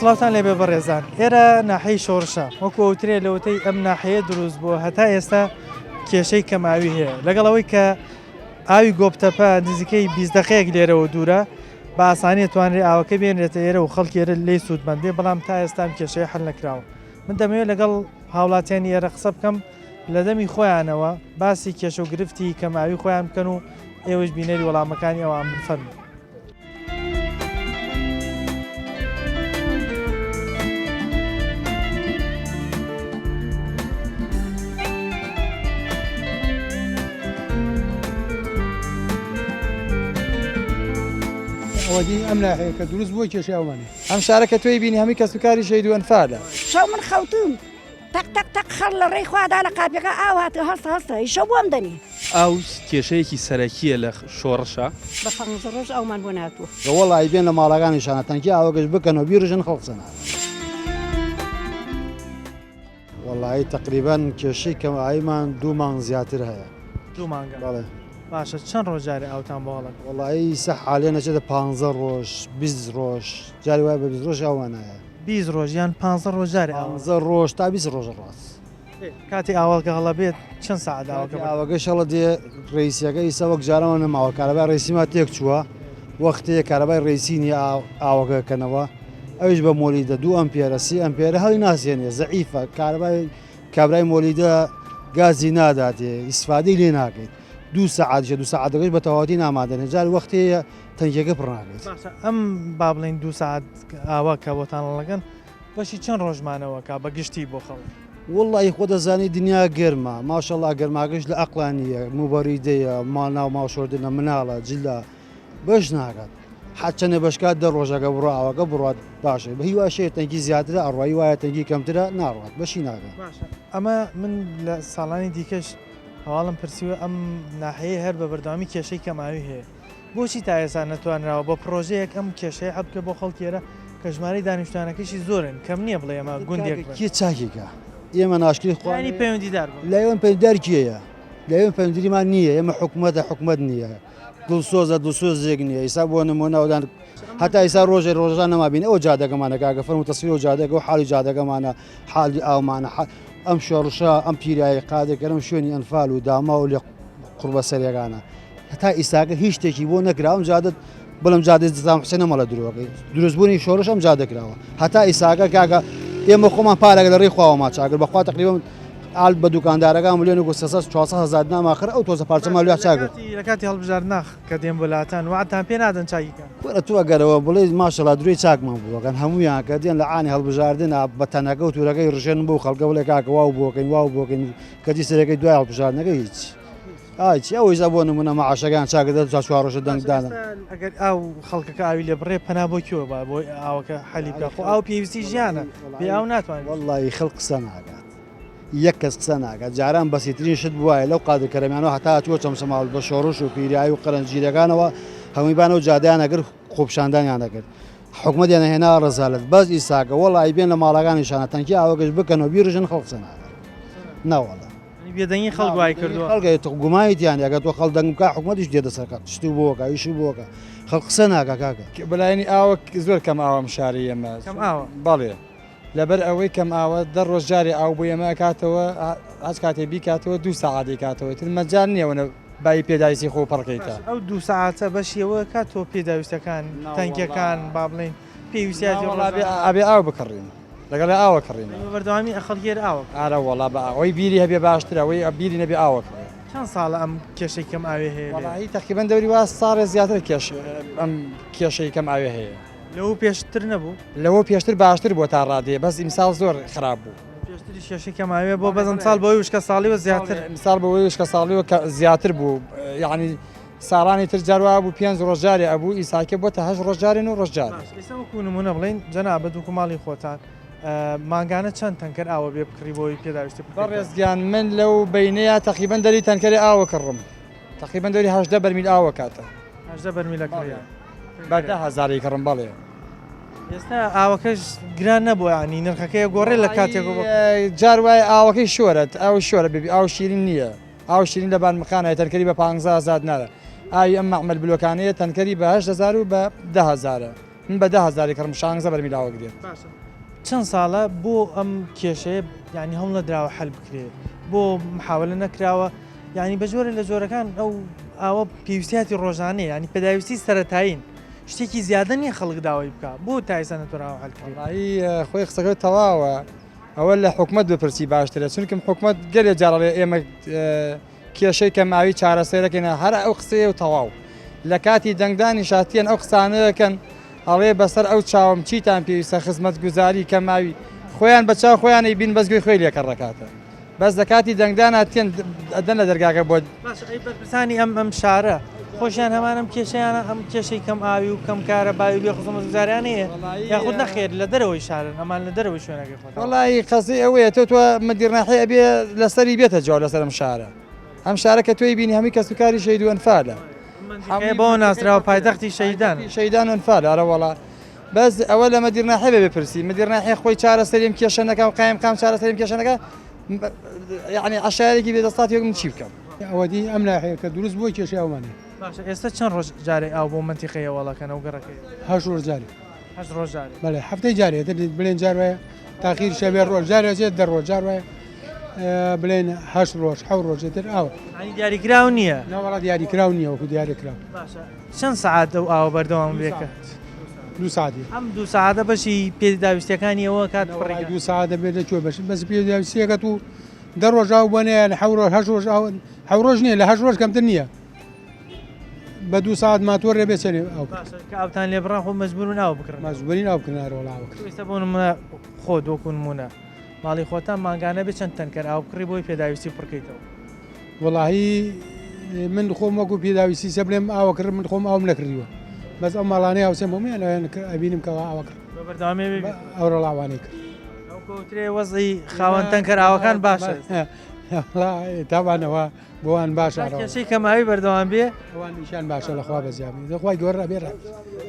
سڵاوتان لێبێ بەڕێزان ئێرە ناحەی شۆڕشە وەکو ئەوترێ لەوەتەی ئەم ناحەیە دروست بووە هەتا ئێستا کێشەی کەماوی هەیە لەگەڵەوەی کە ئاوی گۆبتەپە نزیکەی 20 دقەیەک لێرەوە دوورە بە ئاسانی توانرێت ئاوەکە بێنرێتە ئێرە و خەڵکی ئێرە لێی سوودمەند بێ بەڵام تا ئێستا کێشەی حل نەکراوە. من دەمەوێت لەگەڵ هاوڵاتیانی ئێرە قسە بکەم لە دەمی خۆیانەوە باسی کێشە و گرفتی کەماوی خۆیان بکەن و ئێوەش بینەری وەڵامەکانی ئەوان بفەرمون. ئەوەدی ئەم ناحەیە کە دروست بووە کێشەی ئەومانێ ئەم شارەکە توی بینی هەمی کەس و کاری شەید و ئەنفالە شەو من خەوتم تەق خەڕ لە ڕێی خوادا لە قاپەکە ئاو هاتە هەستە ئیشە بۆم دەنی ئاو کێشەیەکی سەرەکیە لە شۆڕشە بە 15 ڕۆژ ئەومان بۆ ناتوە وەڵی بێن لە ماڵەکانی شانە تەنکی ئاوەگەش بکەنەوە بیرژن خەڵقسەنا وەڵی تقریبان کێشەی کەماویمان 2 مانگ زیاتر هەیە 2 مانگە بەڵێ باشە چەند ڕۆژارێ ئاوتان بۆڵن وەڵی سە حالێ نەچێتە 15 ڕۆژ 20 ڕۆژ جاری وای بە 20 ڕۆژ ئەوانایە 20 ڕۆژ یان 15 ڕۆژارێ 15 ڕۆژ تا 20 ڕۆژ ڕاست کاتی ئاوەڵکە هەڵە بێت چەند ساعت ئاوەگەش هەڵە دێ ڕێیسیەکە ئیسا وەک جارەوە نەماوە کارەبای ڕێسیما تێک چووە وەختەیە کارەبای ڕێسینی ئاوەکەکەنەوە ئەوش بە مۆلیدە 2 ئەمپێرە 3 ئەمپێرە هەڵی ناسیێنێ زەعیفە کابرای مۆلیدە گازی ناداتێ ئیسفادەی لێ ناکەیت 2 ساعت 2 ساعتەکەش بە تەواوەتی نامادەنێ جار وەختەیە تەنکیەکە پڕ ناکەیت ئەم با بڵین 2 ساعت ئاوا کە بۆتان لەگەن بەشی چەند ڕۆژمانەوە کا بە گشتی بۆ خەڵک وڵی خۆ دەزانی دنیا گەرمە ماشەڵا گەرماگەش لە ئەقلانیە موبەریدەیە ماڵناو ماوشۆردنە مناڵە جللا بەش ناکات حچەنە بەشکات 10 ڕۆژەکە بڕۆ ئاوەکە بڕات باشە بە هیواشەیە تەنکی زیاترە ئەڕایی وایە تەنکی کەمترە ناڕات بەشی ناکات ئەمە من لە ساڵانی دیکەش هەواڵم پرسیوە ئەم ناحەیە هەر بە بەردەوامی کێشەی کەماوی هەیە بۆچی تا ئێستا نەتوانراوە بۆ پرۆژەیەک ئەم کێشەیە حەبکە بۆ خەڵکیێرە کە ژمارەی دانیشتوانەکەشی زۆرن کەم نییە بڵێ ئەمە گوندێک کێ چاکێکە ئێمە ناشکری خوانی پەیوەندیدار لەوێن پەیوەندیدارکیەیە لەوێن پەیوەندیمان نییە ئێمە حکوومەت نییە دڵسۆزێک نییە ئیسا بۆ نمونەوەدان هەتا ئیسا ڕۆژان نەمابین ئەو جادەکەمانە کاگە فەرمو تەسویر و جادەکە و حالی جادەکەمانە حالی ئاومانە ئەم شۆڕشە ئەم پیرایی قادێکەرم شوێنی ئەنفال و داما و لێ قوربە سەرێکانە هەتا ئیساکە هیچ شتێکی بۆ نەکراوم جادت بڵم جادە دام حسێنە مەڵە درۆگەی دروستبوونی شۆڕش ئەم جادەکراوە هەتا ئیساکە کاگە ئێمە خۆمان پارێک لە ڕێی خواوەما چاگر بەخوا تقریبا ئال بە دوکاندارەکان ملیۆن و 400,000 ناماخر ئەو تۆزە پارچەما لیا چاگر لە کاتی هەڵبژار ناخ کە دێم بەلاتان واتان پێ نادەن چاکیکە وەرە تو ئەگەرەوە بڵێ ماشەڵا دوێی چاکمان بووەکەن هەمویان کە دێن لە ئانی هەڵبژاردن بە تەنەکە و تورەکەی ڕژێن بۆ خەڵکە بڵێ کاکە واو بۆکەین کەتی سەرەکەی دوای هەڵبژاردنەکە هیچ چی ئەوەیزە بۆ نمونە مەعاشەکان چاکردە تا 4 ڕۆژە دەنگدانن ئەگەر ئاو خەڵکەکە ئاوی لێ بڕێ پەنا بۆ کیوە بە بۆی ئاوەکە حەلی بکە خۆ ئاو پێویستی ژیانە بێ ئاو ناتوانێت وەڵی خەڵک قسە ناکات یەک کەس قسە ناکات جاران بەسیترین شت بووایە لەو قادرکەرەمیانەوە هەتا چوە چەمسەماڵ بە شۆڕش و پیرایی و قەرەنجیرەکانەوە هەموویبانە و جادەیانەگر خۆپشاندانیان دەکرد حکوومەتیانە هێنا ڕزالت بەس ئیساکە وەڵی بێن لە ماڵەکانی شانە تەنکی ئاوەگەش بکەنەوە بیرژن خەڵک قسە ناکات ناوەڵە بێدەنگی خەڵک وای کردووە خەڵگەی گومایتیان یاگە تۆ خەڵ دەنگکە حکوومەتیش دێدە سەرکات شتی بۆکە ئیشی بۆکە خەڵک قسە ناکە کاکە بەلایانی ئاوە زۆر کەم ئاوەم شاری ئێمە بەڵێ لەبەر ئەوەی کەم ئاوە 10 ڕۆژ جاری ئاو بۆ ئێمە کاتەوە هەچ کاتێ بیکاتەوە 2 ساعتی کاتەوە تر مەجان نییەوەنە بای پێداویستی خۆ پڕکەیتە ئەو 2 ساعتە بەشیەوە کاتۆ پێداویستەکان تەنکیەکان با بڵین پێویستیاتی ئەبێ ئاو بکڕین لەگەڵ ئاوە کڕین بەردەوامی خەڵگێر ئاوە ئارە وڵا بە ئەوەی بیری هەبێ باشترە ئەوەی بیری نەبێ ئاوە چەند ساڵە ئەم کێشەی کەم ئاوێ هەیە وڵی تقریبا دەوری وا ساڵێ زیاتر ئەم کێشەی کەم ئاوێ هەیە لەوە پێشتر نەبوو لەوە پێشتر باشتر بۆ تا ڕادێ بەس ئیمساڵ زۆر خراپ بوو پێشتری کێشەی کەم ئاوێ بۆ بەزم ساڵ بۆی وشکە ساڵیوە زیاتر مثال بەوەی وشکە ساڵیوە زیاتر بوو یعنی ساڵانی تر جاروا بوو 5 ڕۆژجارێ ئەبوو ئیساکە بۆ تا 8 ڕۆژجارێن و ڕۆژجار ئێستا وەکو نمونە بڵین جەنابە دووکو ماڵی خۆتان مانگانە چەند تەنکەر ئاوە بێ بکڕی بۆی پێداویستی بەڕێزگیان من لەو بینەیە تقریبا دەری تەنکەری ئاوە کڕم تقریبا دەری 18 بەرمیل ئاوە کاتە 18 بەرمیلەکە بە 10,000 کڕم بەڵێ ئێستا ئاوەکەش گران نەبووە ینی نرخەکەی گۆڕێ لە کاتێک جار وای ئاوەکەی شۆرت ئاو شۆرە ببی ئاو شیرین نییە ئاو شیرین لە بانمەخانە تەنکەری بە 15,000 نادە ئاوی ئەم مەعمەل بلۆکانەیە تەنکەری بە 8,000 و بە 10,000 من بە 10,000 کڕم شانزە بەرمیلاوە گرێت. چەند ساڵە بۆ ئەم کێشەیە ینی هەڵ نەدراوە حل بکرێت بۆ محاولە نەکراوە ینی بە جۆرە لە جۆرەکان ئەو ئاوە پێویستیاتی ڕۆژانەیە ینی پێداویستی سەرەتایین شتێکی زیادە نییە خەڵک داوای بکە بۆ تایسە نەتوانراوە حلکردی خۆی قسەکە تەواوە ئەوە لە حکومت بپرسی باشترە چونکەم حکومت گەلێ جاڕێ ئێمە کێشەی کە ماوی چارەسەرەکەینە هەر ئەو قسەیە و تەواو لە کاتی دەنگدانی شاتیان ئەو قسانەکەن ئەڵێ بەسەر ئەو چاوم چیتان پێویستە خزمەت گوزاری کە ماوی خۆیان بە چاو خۆیانەی بین بەزگوی خۆی لێکە ڕکاتە بەس لە کاتی دەنگدان هاتیان ئەدەن لە دەرگاکە بۆ بەرپرسانی ئەم شارە خۆشیان هەمان ئەم کێشیانە ئەم کێشەی کەم ئاوی و کەم کارە باوی بێ خزمەت گوزاریانەیە یاخود نەخێر لە دەرەوەی شارن ئەمان لە دەرەوەی شوێنەکەی خۆ وڵی قەزی ئەوەیە تۆ مدیرناحی ئەبێ لەسەری بێتە جوڵ لەسەر ئەم شارە ئەم شارە کە توی بینی هەمی کەسوکاری شەید و ئەنفالە بۆ ناسراوە پایتەختی شەیدان و ئەنفال ئارە وڵا بەس ئەوە لە مدیرناحی بێ بپرسی مدیرناحی خۆی چارەسەریم کێشەنەکە و قایم قام چارەسەریم کێشەنەکە یعنی عشارێکی بێدەستاتی من چی بکەم ئەوەدی ئەم ناحەیە کە دروست بۆی کێشەی ئەومانێ ئێستا چەند ڕۆژ جارێ ئاو بۆ منتیقەیە وڵەکەنە و گەڕەکەی 8 ڕۆژ جارێ 8 ڕۆژ جارێ بەڵێ هەفتەی جارێت بلێن جار وایە تاخیر شەبێ ڕۆژ جارێت دە ڕۆژ جار وایە بلێن 8 ڕۆژ 7 ڕۆژێتر ئاوە دیاریکراو نییە ناوەڵا دیاریکراو نییە وەکو دیاریکراو چەند سەعات ئەو ئاوە بەردەوام بێکە 2 ساعتی ئەم 2 ساعتە بەشی پێداویستەکانی ئەوە کات 2 ساعتە بێت لە کوێ بەش بەس پێداویستیەکەت و دە ڕۆژ ئاو بنێن 7 ڕۆژ 7 ڕۆژ نییە لە 8 ڕۆژ کەمتر نییە بە 2 ساعت ماتۆڕێ بێچێنێ ئەو ئاوتان لێ بڕان خۆ مەجبورن ئاو بکڕن مەجبوری ئاو بکردنەوەڵاوە ئێستا بۆ نمونە خۆ دۆکو نمونە ماڵی خۆتان ماگانە بێ چەند تەنکەر ئاو بکڕی بۆی پێداویستی بڕکەیتەوە وەڵاهی من خۆم وەکو پێداویستی سە بڵێم ئاوە کرد من خۆم ئاوم نەکردیوە بەس ئەو ماڵانەی هاوسێم بۆمیان ئەبینم کەەوە ئاوە کرد بەردەوامی ئەو ڕەڵاوانەی کرد ئەوکەوترێ وەزی خاوەن تەنکەر ئاوەکان باشە تاوانەوە بۆوان باشە کێشەی کەماوی بەردەوام بێ ئەوان نیشان باشە لەخوا بەزیابی دەخوای گۆڕە بێ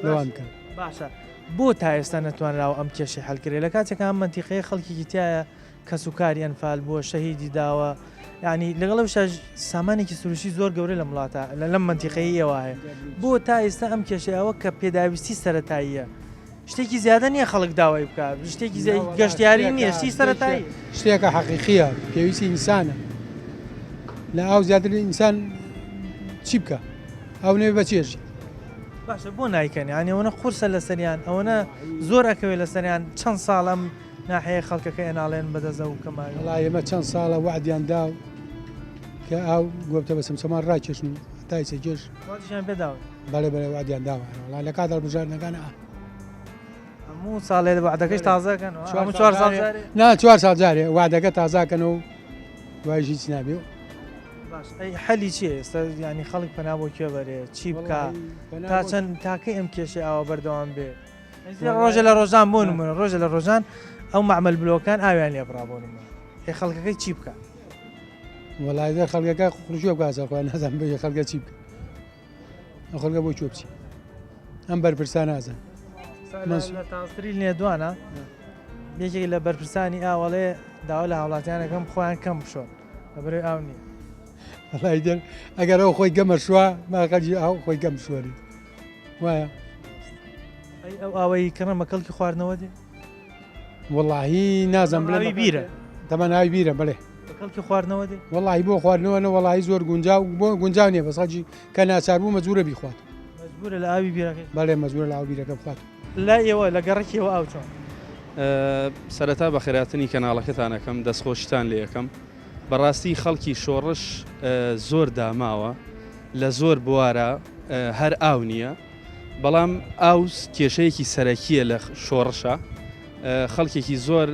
لەوان بکەن باشە بۆ تا ئێستا نەتوانراوە ئەم کێشی هەلکرێ لە کاتێکە ئەم منتیقەیە خەڵکیی تایە کە سوکاری ئەنفال بووە شەهیدی داوە ینی لەگەڵ شە سامانێکی سروشی زۆر گەورە لە وڵاتە لەم منتیقەیە ئێوە هەیە بۆ تا ئێستا ئەم کێشەیەوە کە پێداویستی سەرەتاییە شتێکی زیادە نییە خەڵک داوای بکات شتێکی گەشتیاری نییە شتی سەرەتایی شتێکە حەقیقیە پێویستی ئینسانە لە ئاو زیاتر ئینسان چی بکە ئەو نوێ بە چێژی باشە بۆ نایکەن ینی ئەوەنە قورسە لە سەریان ئەوەنە زۆر ئەکەوێت لە سەریان چەند ساڵم ناحەیە خەڵکەکە ئێناڵێن بەدەزە و کەماوی وڵای ئێمە چەند ساڵە وعدیان داو کە ئاو گۆبتە بە سەمسەمان ڕاکێشن و تایسە گێژ واتیان پێداوە بەڵێ بەڵێ وعدیان داوە وڵای لە کاتە بژارنەکانە هەموو ساڵێ وعدەکەش تازەکەن 4 ساڵ نا 4 ساڵ جارێ وعدەکە تازاکەن و دوایژی چ نابێ حەلی چیە ئێستا ینی خەڵک پەنا بۆ کوێ بەرێ چی بکە تا چەند تاکەی ئەم کێشەی ئاوە بەردەوام بێ ڕۆژە لە ڕۆژان بۆ نمونە ڕۆژە لە ڕۆژان ئەو معمەل بلۆکان ئاویان لێ بڕا بۆ نمونە هێ خەڵکەکەی چی بکە وەڵای خەڵکەکە خوشوە بکاسە خۆیان نازان بێ خەڵکە چی بکە ئەو خەڵکە بۆی کوێ بچی ئەم بەرپرسان نازان تاستری نێدوانە یەکێک لە بەرپرسانی ئاوەڵێ داوا لە هاوڵاتیانەکەم خۆیان کەم بشۆن لەبەرەوەی ئاو نییە وڵای دەر ئەگەر ئەو خۆی گەمە شووە ماقەجی ئەو خۆی گەم شووەری وایە ئەو ئاوەی کڕمە کەڵکی خواردنەوە دێ وەڵاهی نازم بڵێ بیرە تەمە ناوی بیرە بڵێ کەڵکی خواردنەوە دێ وەڵاهی بۆ خواردنەوە وەڵاهی زۆر گونجاو بۆ گونجاو نییە بەسەجی کە ناچار بوو مەجبورە بیخوات مەجبورە لە ئاوی بیرەکەی بەڵێ مەجبورە لە ئاو بیرەکە بخوات لا ئێوە لە گەڕێکیەوە ئاو چۆن سەرەتا بە خێراتنی کەناڵەکەتانەکەم دەستخۆشتان لێ یەکەم بەڕاستی خەڵکی شۆڕش زۆر داماوە لە زۆر بوارە هەر ئاو نییە بەڵام ئاوس کێشەیەکی سەرەکیە لە شۆڕشە خەڵکێکی زۆر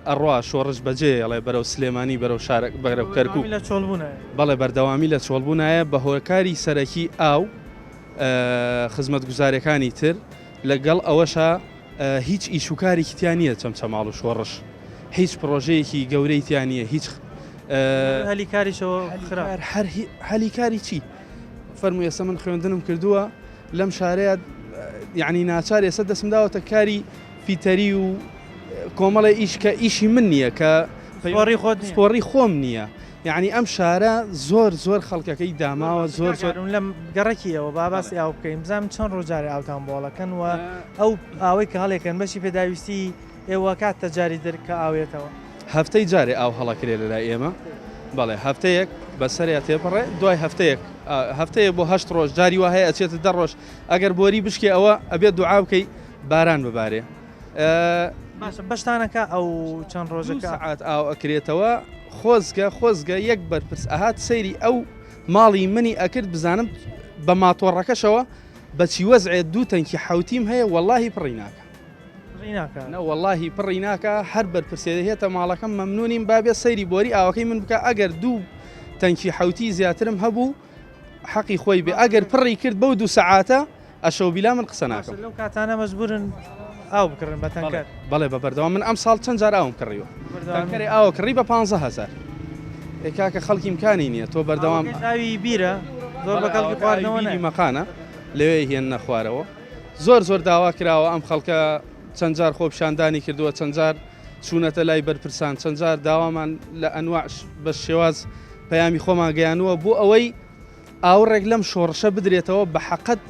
ئەڕوا شۆڕش بەجێڵێ بەرەو سلێمانی بەرەو شارە بەرەو کەرکوو لە چۆڵبوون بەڵێ بەردەوامی لە چۆڵبوونایە بە هۆکاری سەرەکی ئاو خزمەت گوزارەکانی تر لەگەڵ ئەوەشە هیچ ئیشوکارێکی تیان نییە چەمچەماڵ و شۆڕش هیچ پرۆژەیەکی گەورەی تیان نییە هیچ هەلی کاریشەوە هەلیکاری چی فەرمووی ئێستا من خوێندنم کردووە لەم شارەیە یعنی ناچار ئێستا دەسم داوەتە کاری فیتەری و کۆمەڵی ئیش کە ئیشی من نییە کە سپۆڕی خۆم نییە یعنی ئەم شارە زۆر خەڵکەکەی داماوە زۆر لەم گەڕێکیەوە باباسی ئاو بکەین بزانم چەند ڕۆژارە ئاوتان بۆڵەکەن و ئەو ئاوەی کە هەڵێکن بەشی پێداویستی ئێوە کات تەجاری دەرکە ئاوێتەوە هەفتەی جارێ ئاو هەڵەکرێ لەلای ئێمە بەڵێ هەفتەیەک بەسەریا تێپەڕێ دوای هەفتەیە بۆ 8 ڕۆژ جاری وا هەیە ئەچێتە 10 ڕۆژ ئەگەر بۆری بشکێ ئەوە ئەبێت دوعا بکەی باران ببارێ بەشتانەکە ئەو چەند ڕۆژەکە سەعات ئاو ئەکرێتەوە خۆزگە یەک بەرپرس ئاهات سەیری ئەو ماڵی منی ئەکرد بزانم بە ماتۆڕەکەشەوە بەچی وەزعێ دوو تەنکی حوتیم هەیە وەڵاهی پڕی ناکە وەڵاهی پڕی ناکە هەر بەرپرسێ دەهێتە ماڵەکەم مەمنونیم بابێ سەیری بۆری ئاوەکەی من بکە ئەگەر دوو تەنکی حوتی زیاترم هەبوو حەقی خۆی بێ ئەگەر پڕی کرد بەو 2 سەعاتە ئەشەو بیلا من قسە ناکەم لەو کاتانە مەجبورن ئاو بکڕن بە تەنکەر بەڵێ بە بەردەوام من ئەم ساڵ چەند جار ئاوم کڕیوە تەنکەری ئاوە کڕی بە 15,000 کاکە خەڵکی امکانی نییە تۆ بەردەوام ئاوی بیرە زۆر بە کەڵکی خواردنەوە مەقانە لەوێ هێن نەخوارەوە زۆر داوا کراوە ئەم خەڵکە چەند جار خۆپشاندانی کردووە چەند جار چوونەتە لای بەرپرسان چەند جار داوامان لە ئەنواع بە شێواز پەیامی خۆمان گەیانووە بۆ ئەوەی ئاوڕێک لەم شۆڕشە بدرێتەوە بە حەقەت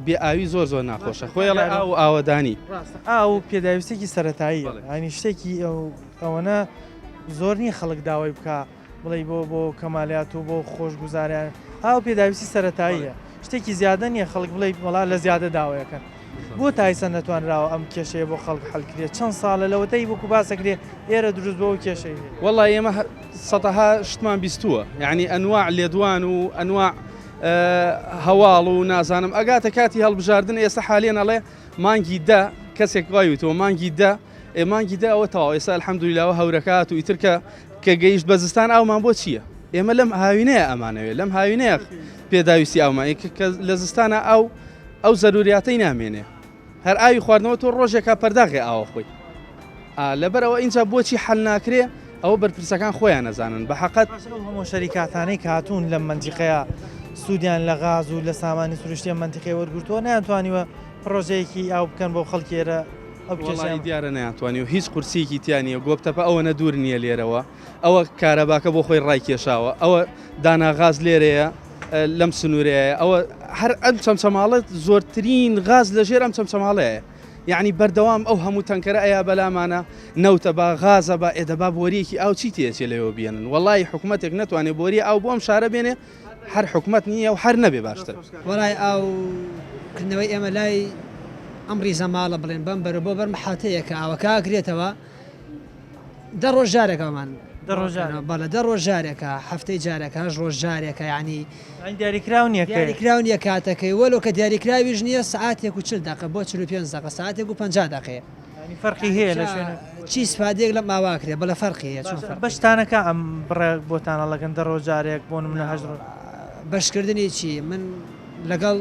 بێ ئاوی زۆر ناخۆشە خۆی ئاو ئاوەدانی ئاو پێداویستێکی سەرەتاییە ئەنی شتێکی ئەوەنە زۆر نییە خەڵک داوای بکە بڵێ بۆ کەمالیات و بۆ خۆشگوزاریان ئاو پێداویستی سەرەتاییە شتێکی زیادە نییە خەڵک بڵێ وڵا لە زیادە داوایەکەن بۆ تایسە نەتوانراوە ئەم کێشەیە بۆ خەڵک حەلکرێت چەند ساڵە لەوەتەی بۆکو باسەکرێ ئێرە دروست بۆ کێشەی وەڵای ئێمە سەدەها شتمان بیستووە یعنی ئەنواع لێدوان و ئەنواع هەواڵ و نازانم ئەگاتە کاتی هەڵبژاردن ئێستا حالێن ئەڵێ مانگی دا کەسێک وایوتەوە مانگی دا مانگی دا ئەوە تەواو ئێستا الحەمدولیلاوە هەورەکات و ئیتر کە گەیشت بەزستان ئاومان بۆ چییە؟ ئێمە لەم هاوینەیە ئەمانەوێت لەم هاوینەیە پێداویستی ئاومان کە لە زستانە ئەو زەروریاتەی نامێنێ هەر ئاوی خواردنەوە تۆ ڕۆژێکا پەرداغێ ئاوە خۆی لەبەرەوە اینجا بۆچی حەل ناکرێ ئەوە بەرپرسەکان خۆیان نەزانن بە حەقەت هەموو شەریکاتانەی کاتون لەم منتیقەیە سوودیان لە غاز و لە سامانی سروشتی مەنتیقی وەرگرتووە نەیانتوانیوە پرۆژەیەکی ئاو بکەن بۆ خەڵکێرە ئەو کێشەی دیارە نەیانتوانی و هیچ قورسیەکی تیانە گۆپتەپە ئەوە نەدور نییە لێرەوە ئەوە کارەباکە بۆ خۆی ڕای کێشاوە ئەوە داناغاز لێرەیە لەم سنوورەیە ئەوە هەر ئەم چەمچەماڵێت زۆرترین غاز لەژێر ئەم چەمچەماڵەیە یعنی بەردەوام ئەو هەموو تەنکەرە ئەیا بەلامانە نەوتە بە غازە بە ئێدەبا بۆریەکی ئاو چی تێچێ لەوە بێنن وەڵی حکوومەتێک ناتوانێت بۆری ئاو بۆ ئەم شارە بێنێ هەر حکوومەت نییە و هەر نەبێ باشتر وەڵای ئاوکردنەوەی ئێمە لای ئەم ریزە ماڵە بڵێن بەم بەرە بۆ بەرمە حاتەیە کە ئاوەکە گرێتەوە 10 ڕۆژ جارێکەوەمان بەڵە 10 ڕۆژ جارێکە هەفتەی جارێکە 8 ڕۆژ جارێکە یعنی دیاریکراونیە کاتەکەی وەلو کە دیاریکراویش نییە سعاتێک و 40 دقیقە بۆ 45 دقیقە ساعتێک و 50 دقیقە فەرقی هەیە لە شوێنە چی سپادێک لە ماواکرێ بەڵە فەرقی هەیە بەشتانەکە ئەم بڕێ بۆتانەڵەکەن 10 ڕۆژ جارێک بۆ منە 8 بەشکردنی چی من لەگەڵ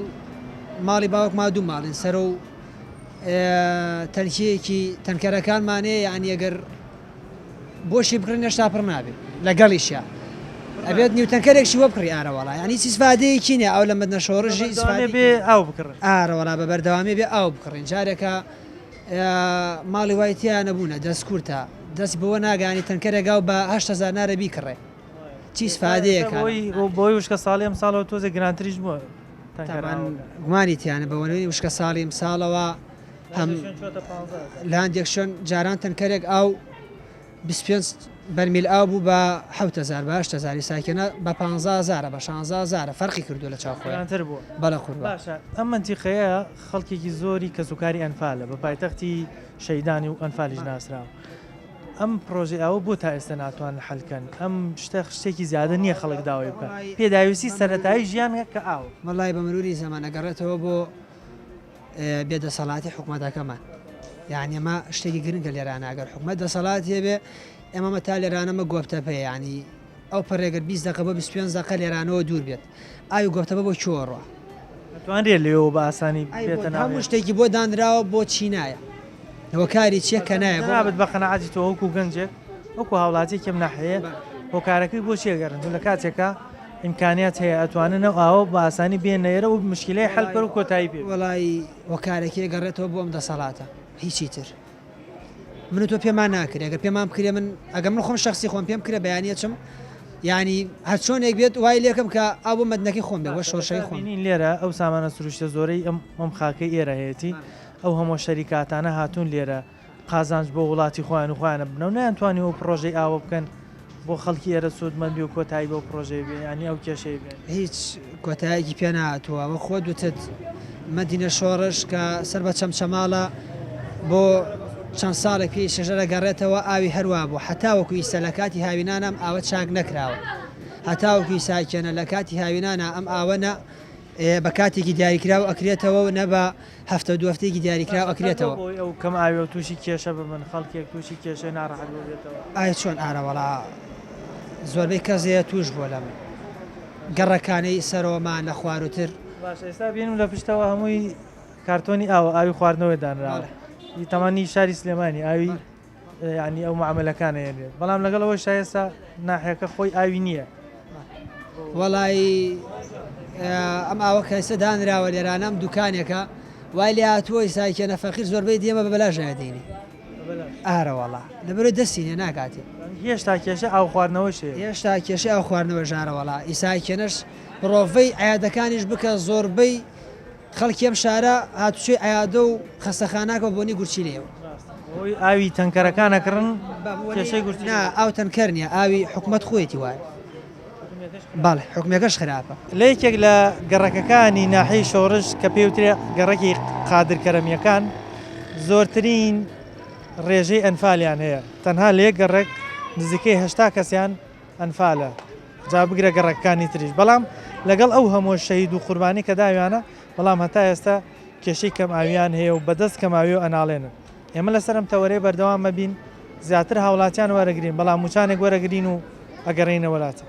ماڵی باوەک ما دوو ماڵین سەر و تەنکیەکی تەنکەرەکانمانەیە یعنی ئەگەر بۆشی بکڕین هێشتا پڕ نابێت لەگەڵیشە ئەبێت نیوتەنکەرێکشی وە بکڕی ئارەوەڵا ینی چی سفادەیەکی نیە ئەو لە مەدنە شۆڕژی بێ ئاو بکڕن ئارەوەڵا بە بەردەوامی بێ ئاو بکڕین جارێکە ماڵی وایتیان نەبوونە دەستکورتە دەست بەوە ناگانی تەنکەرێکا و بە 8,000 نارە بیکڕێ چی سفادەیەکە بۆی وشکە ساڵی ئەم ساڵەوە تۆزێک گرانتریش بووە گومانی تیانە بەوەنەوەی وشکە ساڵیم ساڵەوە هەم لە هەندێک شوێن جاران تەنکەرێک ئاو 25 بەرمیل ئاو بوو بە 7,000 بە 8,000 ساکێنە بە 15,000 بە 16,000 فەرقی کردو لە چاوخۆیانتر بووە بەڵە قوربە ئەم منتیقەیە خەڵکێکی زۆری کەسوکاری ئەنفالە بە پایتەختی شەیدانی و ئەنفالیش ناسراوە ئەم پرۆژه ئەوە بۆ تا ئێستا ناتوان حەلکەن ئەم شتێکی زیادە نییە خەڵک داوای بکە پێداویستی سەرەتایی ژیان کە ئاو مەڵای بە مروری زەمانەگەڕێتەوە بۆ بێدەسەڵاتی حکوومەتەکەمان یعنی ئەمە شتێکی گرنگە لێرانە ئەگەر حکوومەت دەسەڵات هەبێ ئێمە تا لێرانەمە گۆپتەپە ینی ئەو پەرێگەر 20 دقیقە بە 25 دقیقە لێرانەوە دوور بێت ئاوی گۆپتەپە بۆ چۆڕە توانرێت لێەوە بە ئاسانی بێتە هەموو شتێکی بۆ دانراوە بۆ چینایە هۆکاری چیە کە نایە نابێت بە قەنەعەتی تۆ وەکو گەنجێک وەکو هاوڵاتی کەم ناحەیە هۆکارەکەی بۆ چێگەڕن لە کاتێکە ئیمکانیات هەیە ئەتواننەوە ئاوە بە ئاسانی بێنەیەرە و مشکلەی حەلکەر و کۆتایی پێ وەڵی هۆکارێکی گەڕێتەوە بۆ ئەم دەسەڵاتە هیچی تر من تۆ پێمان ناکرێت ئەگەر پێمان بکرێ من ئەگەر من خۆم شخصی خۆم پێم کرێ بەیانە چم ینی هەر چۆنێک بێت وای لێکم کە ئەو بۆ مەدنەکەی خۆم بێ وە شۆشەی خۆم بینین لێرە ئەو سامانە سروشتە زۆرەی ئەم خاکەی ئێرە هەیەی ئەو هەموو شەریکاتانە هاتوون لێرە قازانج بۆ وڵاتی خۆیان و خۆیانە بنەوە نەیانتوانی ئەو پرۆژەی ئاوە بکەن بۆ خەڵکی ئێرە سوودمەندی و کۆتایی بۆ پرۆژەی بێ ینی ئەو کێشەی بێن هیچ کۆتاییەکی پێ نهاتووە وە خۆ دوتت مەدینە شۆڕش کە سەر بە چەمچەماڵە بۆ چەند ساڵێک پێی شەژەرە گەڕێتەوە ئاوی هەروە بوو هەتاوەکو ئیسە لە کاتی هاوینانم ئاوە چاک نەکراوە هەتاوەکو ئیساکێنە لە کاتی هاوینانە ئەم ئاوەنە بە کاتێکی دیاریکراوە ئەکرێتەوە و نە بە هەفتە دو هەفتەیەکی دیاریکراوە ئەکرێتەوە ئەو کەم ئاوی و تووشی کێشە ببن خەڵکێک تووشی کێشەی ناڕەحەت بێتەوە ئایا چۆن ئارەوەڵا زۆربەی کەسەیە توش بۆ لەم گەڕەکانەی سەرۆمان لە خوارتر باش ئێستا بینم لە پشتەوە هەمووی کارتۆنی ئاوی خواردنەوەی دانراوە تەمانی شاری سلێمانی ئاوی ینی ئەو معاملەکانە هێنێت بەڵام لەگەڵەوەی شایستا ناحەکە خۆی ئاوی نییە وەڵی ئەم ئاوە کەسە دانراوە لێرانەم دوکانێکە وای لێ هاتووە ساکێنە فەقیر زۆربەی دێمە بە بەلاژ دەینی ئارەوەڵا لەبەرۆی دەستینە ناکاتێ هێشتا کێشە ئاو خواردنەوەی شێ هێشتا کێشە ئەو خواردنەوە ژارەوەڵا ئیساکێنەش پرۆڤەی عیادەکانیش بکە زۆربەی خەڵکیم شارە هاتوچێ ئایادە و خەستەخاناکە بۆنی گورچی لێەوە ئەوی ئاوی تەنکەرەکانەکردن کێشەی گورچی ئاو تەنکەر نییە ئاوی حکومت خۆیەتی وایە باڵێ حکومەکەش خراپە لە یەکێک لە گەڕەکەکانی ناحەی شۆڕش کە پێوترێ گەڕەکی قادرکەرەمیەکان زۆرترین ڕێژەی ئەنفالیان هەیە تەنها لە یەک گەڕێک نزیکەی هەشتا کەسیان ئەنفالە جا بگرە گەڕەکانی تریش بەڵام لەگەڵ ئەو هەموو شەهید و قوربانی کە داویانە بەڵام هەتا ئێستا کێشەی کەماویان هەیە و بەدەست کەماوی و ئەناڵێنن ئێمە لەسەرم تەوەرەی بەردەوام مەبین زیاتر هاوڵاتیان وەرەگرین بەڵام موچانێک وەرەگرین و ئەگەڕینە وڵاتە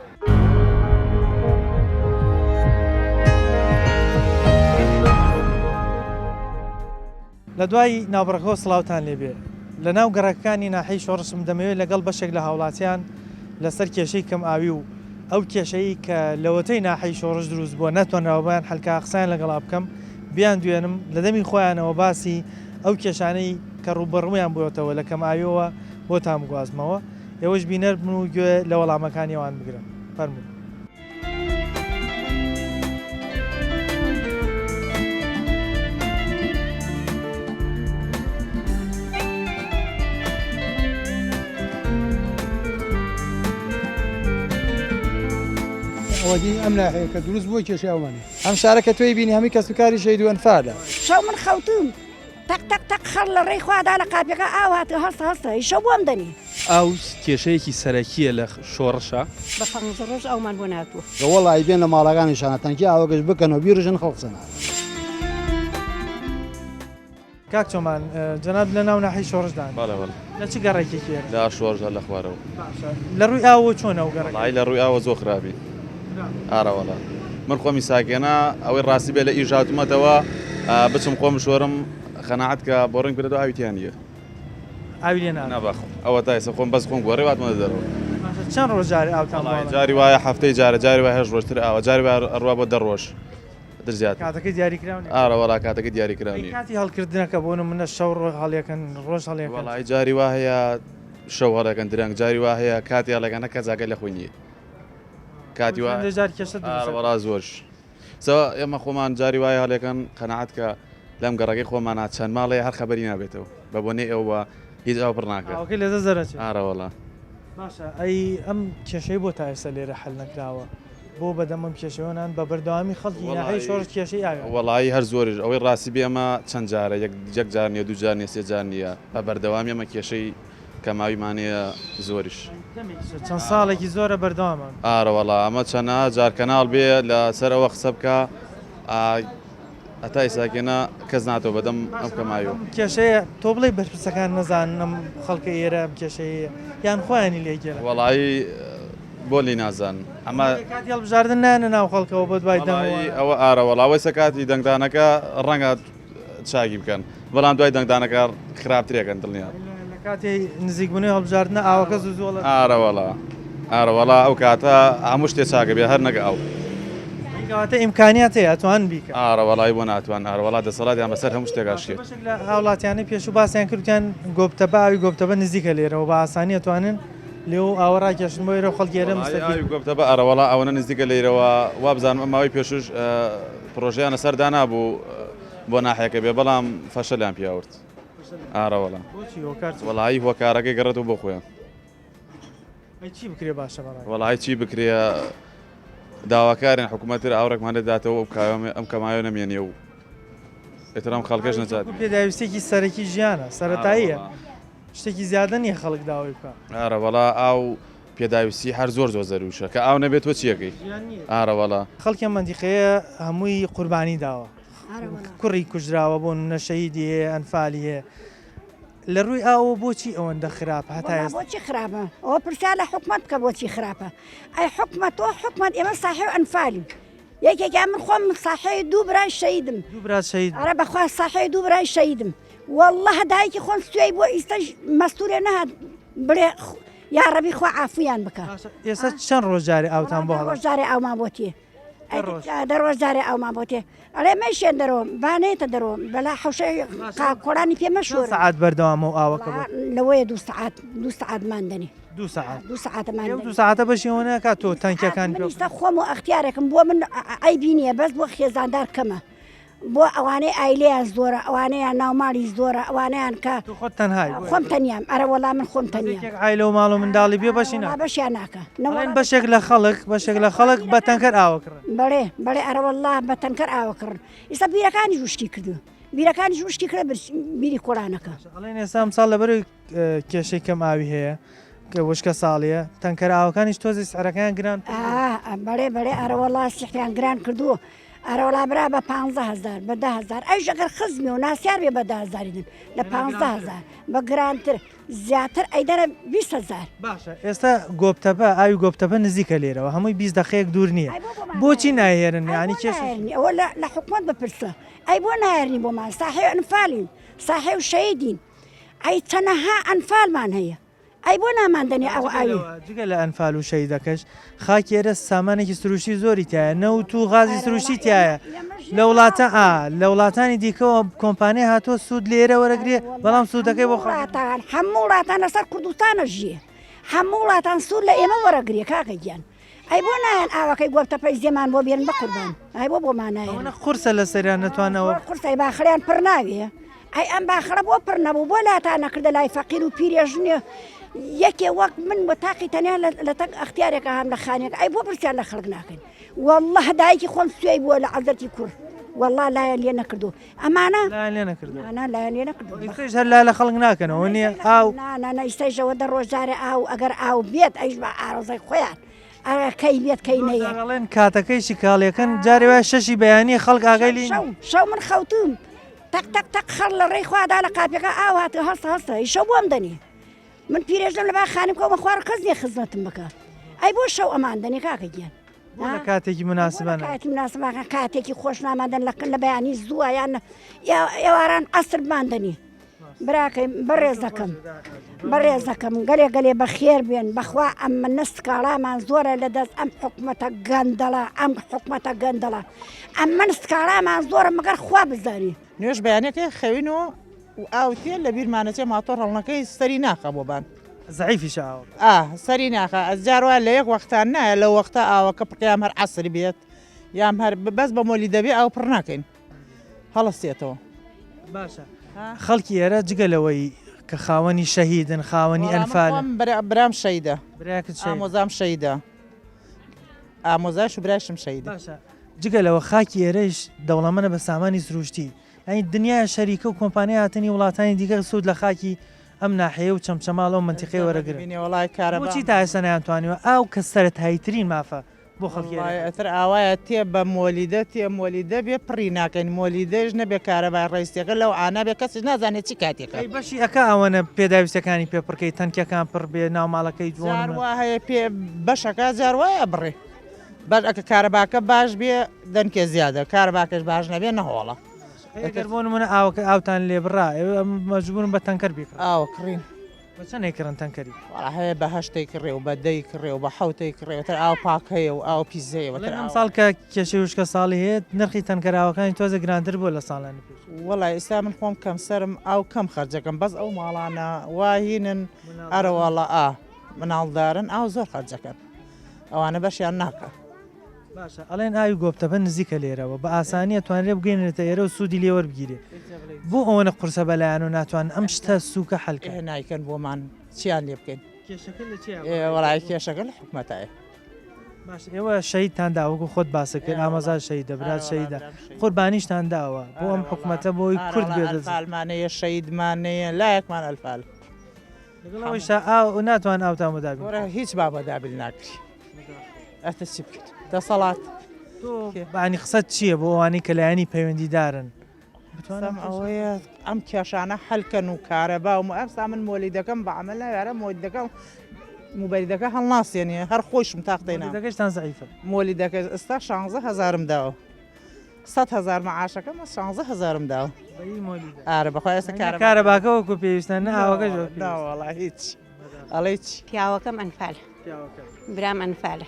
لە دوای ناوبڕەکەەوە سڵاوتان لێبێ لە ناو گەڕەکانی ناحەی شۆڕشم دەمەوێت لەگەڵ بەشێک لە هاوڵاتیان لەسەر کێشەی کەم ئاوی و ئەو کێشەی کە لەوەتەی ناحەی شۆڕش دروست بووە نەتوانراوەیان هەلکا قسەیان لەگەڵا بکەم بیان دوێنم لە دەمی خۆیانەوە باسی ئەو کێشانەی کە ڕوبەڕوویان بووێتەوە لە کەم ئاویەوە بۆ تامگوازمەوە ئێوەش بینەر بن و گوێ لە وەڵامەکانیەوان بگرن فەرموو ئەوەدی ئەم ناحەیە کە دروست بۆی کێشە ئەومانێ ئەم شارەکە توی بینی هەمی کەس و کاری شەید و ئەنفالە شەو من خەوتم تەق خەڵ لە ڕێی خوادا لە قاپەکە ئاو هاتە هەستە ئیشە بۆم دەنی ئەو کێشەیەکی سەرەکیە لە شۆڕشە بە 5 ڕۆژ ئەومان بۆ ناتوە وەڵی بێن لە ماڵەکانی شانە تەنکی ئاوەگەش بکەنەوە بیرژن خەڵقسەنا کاک چۆمان جەناب لە ناو ناحەی شۆڕشدان لە چ گەڕێکێکێ لا شۆڕژە لە خوارەوە لە ڕووی ئاوە چۆنە و گەڕێک لای لە ڕووی ئاوە زۆر خراپی ئاراوەڵا من خۆمی ساکێنە ئەوەی ڕاستی بێ لە ئیژاتومەتەوە بچم خۆم شۆرم خەناعەت کە بۆ ڕنگ بێتەوە ئاویتیانە ئاوی لێ ناباخم ئەوە تا ئێستا خۆم بەس خۆم گۆڕێ واتمە دەرەوە چەند ڕۆژ جارێ ئاوتان جاری وایە هەفتەی جارە جاری وای هەژ ڕۆژتر ئاوە جاری وای ئەڕوا بۆ 10 ڕۆژ درزیات کاتەکەی دیاریکراونی ئاراوەڵا کاتەکە دیاریکراونی کاتی هەڵکردنەکە بۆ منە شەو ڕۆژ هەڵیەکەن ڕۆژ هەڵیەکەن وەڵای جاری وا هەیە شەو هەڵەکەن درەنگ جاری وا هەیە کاتی هەڵەکەنە کە جاگەی لە خۆی نییە کاتی جار کێشە وەڵا زۆرش سەوا ئێمە خۆمان جاری وایە هەڵەکەن قەنەعەت کە لەم گەڕەکەی خۆمان چەند ماڵێ هەر خەبەری نابێتەوە بە بۆنێ ئەوە هیچ ئەو پڕ ناکە ئەوکەی لێزە زەرەچێت ئاراوەڵا باشە ئەی ئەم کێشەی بۆ تا ئێستا لێرە حل نەکراوە بۆ بەدەمم کێشەوەنان بە بەردەوامی خەڵکی ناحەی شۆڕش کێشەی ئاوی وەڵایی هەر زۆرش ئەوەی ڕاستی بێ ئەمە چەند جارە یەک جار نیە دوو جار نیە سێ جار نیە بە بەردەوامی ئەمە کێشەی کەماویمانەیە زۆریش چەند ساڵێکی زۆرە بەردەوامان ئارەوەڵا ئەمە چەنە جارکەناڵ بێ لە سەرەوە قسە بکە هەتا ئێساکێنە کەس ناتەوە بەدەم ئەم کەماویەوە کێشەیە تۆ بڵێ بەرپرسەکان نەزانم خەڵکە ئێرە ئەم کێشەیە یان خۆیانی لێگەێنە وەڵایی بۆ لی نازان ئەمە کاتی هەڵبژاردن نانە ناو خەڵکەوە بۆ دوای ئەوە ئارەوەڵاوەی سەکاتی دەنگدانەکە ڕەنگە چاگی بکەن بەڵام دوای دەنگدانەکە خراپترێکن دڵنیان لە کاتی نزیکبوونی هەڵبژاردنە ئاوەکە زوزۆڵە ئارەوەڵا ئەو کاتە هەموو شتێ چاگە بێ هەر نەگە ئەو کەواتە ئیمکانیات هەیە ئەتوان بیکە ئارەوەڵای بۆ ناتوان ئارەوەڵا دەسەڵاتیان بەسەر هەموو شتێکاشێت بەشێک لە هاوڵاتیانی پێش و باسییان کردیان گۆبتەبە ئاوی گۆبتەبە نزیکە لێرەوە بە ئاسانی ئەتوانن لێو ئاوەڕاکێشن بۆ ئێرە خەڵکێرە ئاوی گۆبتە بە ئەرەوەڵا ئەوەنە نزیکە لێرەوە وابزانم ئەماوەی پێشوش پرۆژیانە سەردا نابوو بۆ ناحەیەەکە بێ بەڵام فەشەلیان پیاورد ئارەوەڵا وەڵایی هۆکارەکەی گەڕێتەوە بۆ خۆیان چی بکرێ باشە وەڵای چی بکرێ داواکارێن حکوومەتتر ئاورێکمان دەداتەوە ئەم کەمایە نەمێنێ و ئێترام خەڵکەش نەجات پێداویستێکی سەرەکی ژیانە سەرەتاییە شتێکی زیادە نییە خەڵک داوای بکە ئارەوەڵا ئاو پێداویستی هەر زۆر زەروشە کە ئاو نەبێت تۆ چیەکەی ئارەوەڵا خەڵکی مەندیقەیە هەمووی قوربانی داوە کوڕی کوژراوە بۆ نەشەیدی هەیە ئەنفالی هەیە لە ڕووی ئاوە بۆچی ئەوەندە خراپە هەتا بۆچی خراپە ئەوە پرسیار لە حکومەت بکە بۆچی خراپە ئەی حکومەتەوە حکومەت ئێمە ساحێ ئەنفالیم یەکێکیان من خۆم ساحەی دوو برای شەیدم ئەرە بەخوا ساحەی دوو برای شەیدم والله هەدایکی خۆم سوێی بۆ ئیستا مەستورێ نەهات بڵێ یا ڕەبی خوا عافویان بکە ئێستا چەند ڕۆژارێ ئاوتان بۆ ڕۆژارێ ئاومان بۆتیە دەڕۆژارێ ئەومان بۆتێ ئەڵێ مەشێن دەرەوە بانێتە دەرەوە بەلا حوشەی قاکۆڕانی پێمەشور سعات بەردەوامە و ئاوەکە لەوەیە دو سعاتماندنی دو سعاتمان دو سعاتە بەشیەوەنە کات تۆ تەنکەکان پێستا خۆم و ئەختیارێکم بۆ من ئەیبینیە بەس بۆ خێزاندار کەمە بۆ ئەوانەی ئایلەیان زۆرە ئەوانەیان ناوماڵی زۆرە ئەوانیان کە خۆت تەنهای خۆم تەنیام ئەرە وەڵام من خۆم تەنیا ئایلە و ماڵ و منداڵی بێ بەشینا بەشیان ناکە بەشێک لە خەڵک بە تەنکەر ئاوەکڕن بەڵێ ئەرە وەڵڵاه بە تەنکەر ئاوەکڕن ئێستا بیرەکانی ژوشتی کردو بیرەکانی ژوشتی کرد بیری کۆرانەکە ئەڵێن ئێستا ساڵ لەبەر کێشەی کەم ئاوی هەیە کە وشکە ساڵیە تەنکەر ئاوەکانیش تۆزی سعرەکەیان گران بەڵێ ئەرە وەڵڵاه سیحیان گران کردووە ئەرەوەڵا برا بە 15,000 بە 10,000 ئەوش ئەگەر خزمی و ناسیار بێ بە 10,000 لە 15,000 بە گرانتر زیاتر ئەیدەرە 20,000 باشە ئێستا گۆبتەپە ئاوی گۆبتەپە نزیکە لێرەوە هەمووی 20 دقەیەک دوور نییە بۆچی ناهێرن ینی کێشنی ئەوە لە حکومت بپرسە ئەی بۆ نایێنی بۆمان ساحێ ئەنفالین ساحێ و شەیدین ئەی چەنەها ئەنفالمان هەیە ئەی بۆ ناماندنی ئەو ئاوی جگە لە ئەنفال و شەیدەکەش خاکێرە سامانێکی سروشی زۆری تایە نەوت و غازی سروشی تایە لە وڵاتانی دیکەەوە کۆمپانیا هاتۆ سوود لێرە وەرەگرێ بەڵام سوودەکەی بۆ وڵاتان هەموو وڵاتان لەسەر کوردستانە ژیە هەموو وڵاتان سوود لە ئێمە وەرەگرێ کاکە گیان ئەی بۆ نایەن ئاوەکەی گۆبتەپەی زێمان بۆ بێن بە قوربان ئەی بۆ مانایە قورسە لە سەریان نەتوانەوە قورسەی باخەیان پڕ ناوێ ئەی ئەم باخرە بۆ پڕ نەبوو بۆ لاتان نەکردە لای فەقیر و پیرێژنێ یەکێ وەک من بە تاقی تەنیا لە تەک ئەختیارێکە هەم لە خانێک ئەی بۆ پرسیان لە خەڵک ناکەین والله هەدایکی خۆم سوێی بووە لە عەزەتی کوڕ والله لایەن لێ نەکردو ئەمانە لایەن لێ نەکردو هەر لە خەڵک ناکەنەوە نییە ئاو ئیسەیژەوە دە ڕۆژارە ئاو ئەگەر ئاو بێت ئەیش بە ئارۆزای خۆیان ئەکەی بێت کەی نەیەڵێن کاتەکەیشی کاڵیەکەن جارێ وای شەشی بەیانی خەڵک ئاگەی شەو من خەوتم تەک خەڵ لە ڕێی خوادا لە قاپەکە ئاو هاتە هەستە ئیشە بۆم دەنی من پیرێژم لە با خانم کۆمە خوار کەس نیە خزمەتم بکە ئەی بۆ شەو ئەماندنی کاکە گیان کاتێکی مناسبانە کاتی مناسبەکە کاتێکی خۆش نامادەن لە بەیانی زووە یان ئێواران عەسر بماندنی براکەی بەڕێزەکەم گەلێ بە خێر بێن بەخوا ئەمە نستکاڵامان زۆرە لە دەست ئەم حکومەتە گەندەڵە ئەمە نستکاڵامان زۆرە مەگەر خوا بزانی نوێژ بەیانەکەی خەوینەوە و ئاوتێن لە بیرمانەچێ ماتۆر هەڵنەکەی سەری ناخە بۆبان زعیفی شاوە سەری ناخە ئەجاروا لە یەک وەختان نایە لە وەختە ئاوەکە پڕقیام هەر عەسر بێت یام هەر بەس بە مۆلی دەبێ ئاو پڕ ناکەین هەڵەستێتەوە باشە خەڵکی ئێرە جگەلەوەی کە خاوەنی شەهیدن خاوەنی ئەنفال برام شەیدە ئامۆزام شەیدە ئامۆزاش و براشم شەیدە جگەلەوە خاکی ئێرەش دەوڵەمەنە بە سامانی سروشتی ئەنی دنیای شەریکە و کۆمپانیا هاتنی وڵاتانی دیگە سوود لە خاکی ئەم ناحەیە و چەمچەماڵ و منتیقی وەرەگرن بۆچی تا ئێستا نەیانتوانیوە ئاو کە سەرەتاییترین مافە بۆ خەڵکیتر ئاوایە تێ بە مۆلیدە بێ پڕی ناکەین مۆلیدەش نەبێ کارەبای ڕێستێکە لەو ئانابێ کەسش نازانێت چی کاتێکە بەشی ئەکە ئەوەنە پێداویستەکانی پێ پڕکەی تەنکەکان پڕ بێ ناوماڵەکەی جوان هەیە پێ بەشەکە جاروایە بڕێ باش ئەکە کارەباکە باش بێ دەنکێ زیادە کارەباکەش باش نەبێ نەهۆڵە ئەگەر بۆ نمونە ئاوتان لێ بڕا مەجبورن بە تەنکەر بیکڕن ئاوکڕین بەچەندێکردن تەنکەری هەیە بە هەشتەی کڕێ و بە دەی کڕێ و بە حوتەی کڕێوەتر ئاو پاکەیە و ئاو پیزەیەوەتر ئەم ساڵ کە کێشەی وشکە ساڵی هەیە نرخی تەنکەراوەکانی تۆزە گرانتر بۆ لە ساڵانی پێش وەڵای ئێستا من خۆم کەم سرم ئاو کەم خەرجەکەم بەس ئەو ماڵانە واهینن ئەرەوەڵە مناڵدارن ئاو زۆر خەرجەکەن ئەوانە بەشیان ناکە. باشە ئەڵێن ئاوی گۆبتەپە نزیکە لێرەوە بە ئاسانیە توانرێ بگەێنێتە ئێرە و سوودی لێوەربگیرێ بۆ ئەوەنە قورسە بەلایەن و ناتوان ئەم شتە سووکە حەلکە نایکەن بۆمان چیان لێ بکەین کێشەکە وەڵای کێشەکە لە حکومەتایە. باش ئێوە شەیدتان داوەکو خۆت باسە کرد ئامازار شەید دەبرات شەیدە قوربانیشتان داوە بۆ ئەم حکومەتە بۆی کورد ئەلفالمانەیە شەیدمانەیە لایەکمان ئەلفال لەگەڵەوەیشتا ئاو ناتوان ئاوتان بەدابین هیچ بابەدابل ناکری ئەتە چی بکەیت دەسەڵات بانی قسەت چییە بۆ ئەوانەی کە لایەنی پەیوەندیدارن بتوانم ئەوەیە ئەم کێشانە هەلکەن و کارەبا و ئەمسا من مۆلی دەکەم بە عمل ناوێرە مۆلی دەکەم موبایلەکە هەڵناسیێنێ هەر خۆشم تاقدەینا دەگەشتان زعیفە مۆلی دەکە ئێستا 16,000 داوە 100,000 معاشەکەم 16,000 داوە ئارە بەخوای ئێستا کارەباکەوەکو پێویستە ناوەکە ناوەڵا هیچ ئەڵێ چی پیاوەکەم ئەنفالە برام ئەنفالە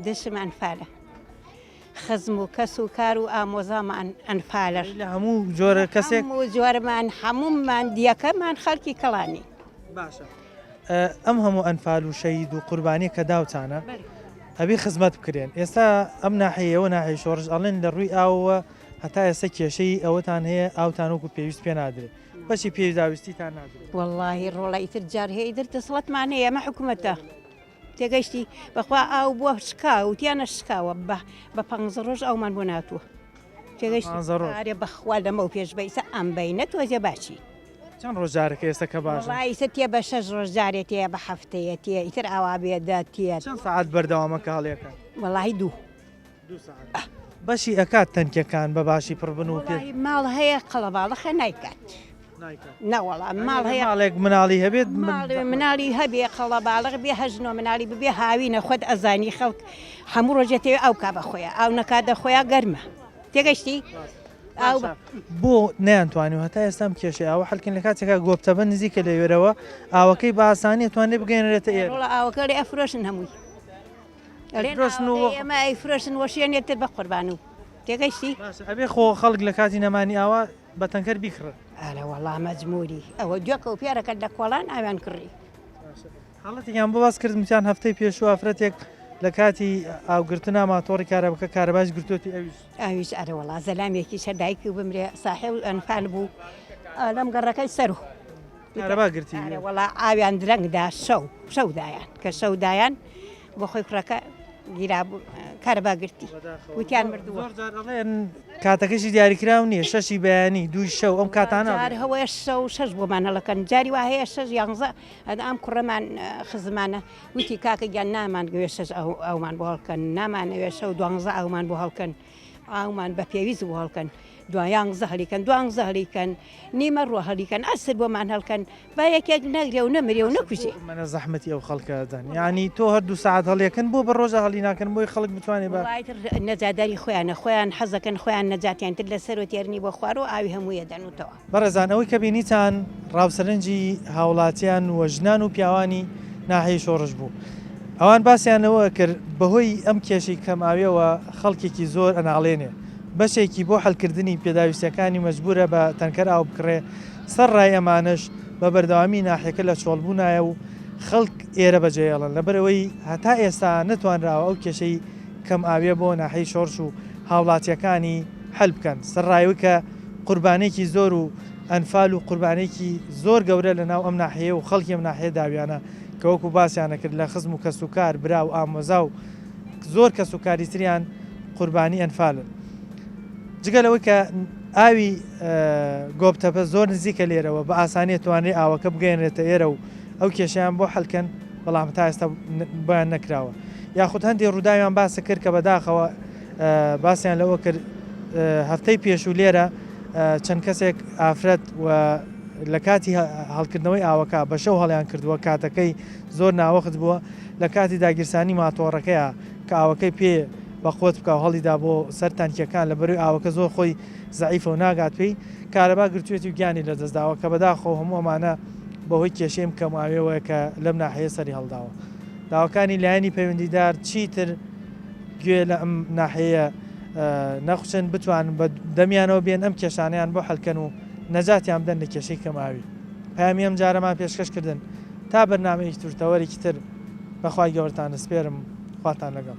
دشم ئەنفالە خزم و کەس و کار و ئامۆزامان ئەنفالەر لە هەموو جۆرە کەسێک و جۆرەمان هەمومان دیەکەمان خەڵکی کەڵانی باشە ئەم هەموو ئەنفال و شەید و قوربانی کە داوتانە ئەبی خزمەت بکرێن ئێستا ئەم ناحەیەوە ناحەی شۆڕژ ئەڵێن لە ڕووی ئاوە هەتا ئێستا کێشەی ئەوەتان هەیە ئاوتان وەکو پێویست پێ نادرێت بەشی پێویستاویستیتان نادرێت واللهی ڕۆڵی تر جار هەیە در دەسەڵەتمان هەیە ئەمە حکوومەتە تێگەشتی بەخوا ئاو بووە شکا و تیانە شکاوە بە 15 ڕۆژ ئەومان بۆ ناتوە تێگەشتارێ بەخوا لەمە و پێش بەیسە ئەم بینە تۆزێ باشی چەند ڕۆژارەکە ئێستا کە باشە ئیسە تێ بە 6 ڕۆژجارێت تێ بە هەفتەیە تێ ئیتر ئاوا بێدا تێ چەند سعات بەردەوامە کاڵیەکە وەڵی دوو بەشی ئەکات تەنکەکان بە باشی پڕبن و پێ ماڵ هەیە قەڵەباڵەخە نایکات نەوەڵا ماڵ هەیە ماڵێک مناڵی هەبێت مناڵی هەبێ قەڵەباڵغ بێ هەژنۆ مناڵی ببێ هاوینە خۆت ئەزانی خەڵک هەموو ڕۆژێتەوە ئەو کا بە خۆیان ئاو نەکاتە خۆیان گەرمە تێگەشتی بۆ نیانتوانی و هەتا ئێستام کێشەی ئەوە حەلکن لە کاتێکا گۆبتەبە نزیکە لەوێرەوە ئاوەکەی بە ئاسانی توانێ بگەێنرێتە ئێرە ئاوەکە لێ ئەفرۆشن هەمووی ئێمە ئەیفرۆشن وەشیێنێتتر بە قوربان و تێگەشتی ئەبێ خۆ خەڵک لە کاتی نەمانی ئاوا بە تەنکەر بیکڕن ئالە وەڵا مەجموری ئەوە جوێکە و پیارەکە لە کۆڵان ئاویان کڕی حاڵەتێکیان بۆ باس کرد متیان هەفتەی پێشوە ئافرەتێک لە کاتی ئاوگرتنا ماتۆڕی کارەبەکە کارەباش گرتوەتی ئەویش ئەرە وەڵا زەلامێکی شەدایکی و بمرێ ساحێ و ئەنفال بوو لەم گەڕەکەی سەر و کارەبا گرتی وەڵا ئاویان درەنگدا شەودایان کە شەودایان بۆ خۆی کوڕەکە گیرا کارەبا گرتی وتیان مردووە کاتەکەشی دیاریکرااو نییە شەشی بەیانی دوی شەو ئەم کاتانە هەوەیە شەش بۆمان هەڵەکەن جاری وا هەیە 6 11 ئەم کوڕەمان خزمانە وتی کاکە گیان نامان گوێ 6 ئەومان بۆ هەڵکەن نامانەوێ شەو 12 ئەومان بۆ هەڵکەن ئاومان بە پێویست بۆ هەڵکەن دوایان زەهلیکەن دوان زەهلیکەن نیمە ڕۆ هەلیکەن ئەسر بۆمان هەڵکەن با یەکێک نەگرێ و نەمرێ و نەکوژێ منە زەحمەتی ئەو خەڵکەدان ینی تۆ هەردوو ساعت هەڵیەکەن بۆ بە ڕۆژە هەڵی ناکەن بۆی خەڵک بتوانێت بە نەجاداری خۆیان حەزەکەن خۆیان نەجاتیان تر لەسەر و تێرنی بۆ خوار و ئاوی هەموویە دەنوتەوە بەڕێزان ئەوەی کە بینیتان ڕاوسەرنجی هاوڵاتیان و ژنان و پیاوانی ناحەی شۆڕش بوو ئەوان باسییانەوە کرد بەهۆی ئەم کێشی کەماویەوە خەڵکێکی زۆر ئەناڵێنێ بەشێکی بۆ هەلکردنی پێداویستەکانی مەجبورە بە تەنکەر ئاو بکڕێ سەر ڕای ئەمانش بە بەردەوامی ناحەکە لە چۆڵبوونایە و خەڵک ئێرە بەجێڵن لەبەرەوەی هەتا ئێستا نەتوانراوە ئەو کێشەی کەم ئاویە بۆ ناحەی شۆڕش و هاوڵاتیەکانی هەل بکەن سەرڕایوی کە قوربانێکی زۆر و ئەنفال و قوربانێکی زۆر گەورە لە ناو ئەم ناحەیە و خەڵکی ئەم ناحەیە داویانە کە وەکو باسییانە کرد لە خزم و کەسوکار برا و ئامۆزا و زۆر کەسوکاری تریان قوربانی ئەنفالن جگەلەوەی کە ئاوی گۆبتەپە زۆر نزیکە لێرەوە بە ئاسانی توانێت ئاوەکە بگەێنێتە ئێرە و ئەو کێشیان بۆ حەلکەن بەڵام تا ئێستا بۆیان نەکراوە یاخود هەندێک ڕووداویان باسە کرد کە بەداخەوە باسییان لەوە کرد هەفتەی پێش و لێرە چەند کەسێک ئافرەت و لە کاتی هەڵکردنەوەی ئاوەکە بە شەو هەڵیان کردووە کاتەکەی زۆر ناوەخت بووە لە کاتی داگیرسانی ماتۆڕەکەیە کە ئاوەکەی پێ بەخۆت بکە و هەڵیدا بۆ سەر تانکیەکان لە بەروی ئاوەکە زۆر خۆی زعیفە و ناگات پێی کارەبا گرتوێتی و گیانی لە دەستداوە کە بەداخۆ هەموو ئەمانە بەهۆی کێشەیم کەماوێەوەی کە لەم ناحەیە سەری هەڵداوە داواکانی لایەنی پەیوەندیدار چیتر گوێ لە ئەم ناحەیە نەخچن بتوانن بە دەمیانەوە بێن ئەم کێشانیان بۆ هەلکەن و نەجاتیان بدەن لە کێشەی کەماوی پامی ئەم جارەمان پێشکەشکردن تا بەرنامەیەکی تورتەوەرێکی تر بەخوای گەورەتان دەسپێرم خواتان لەگەڵ.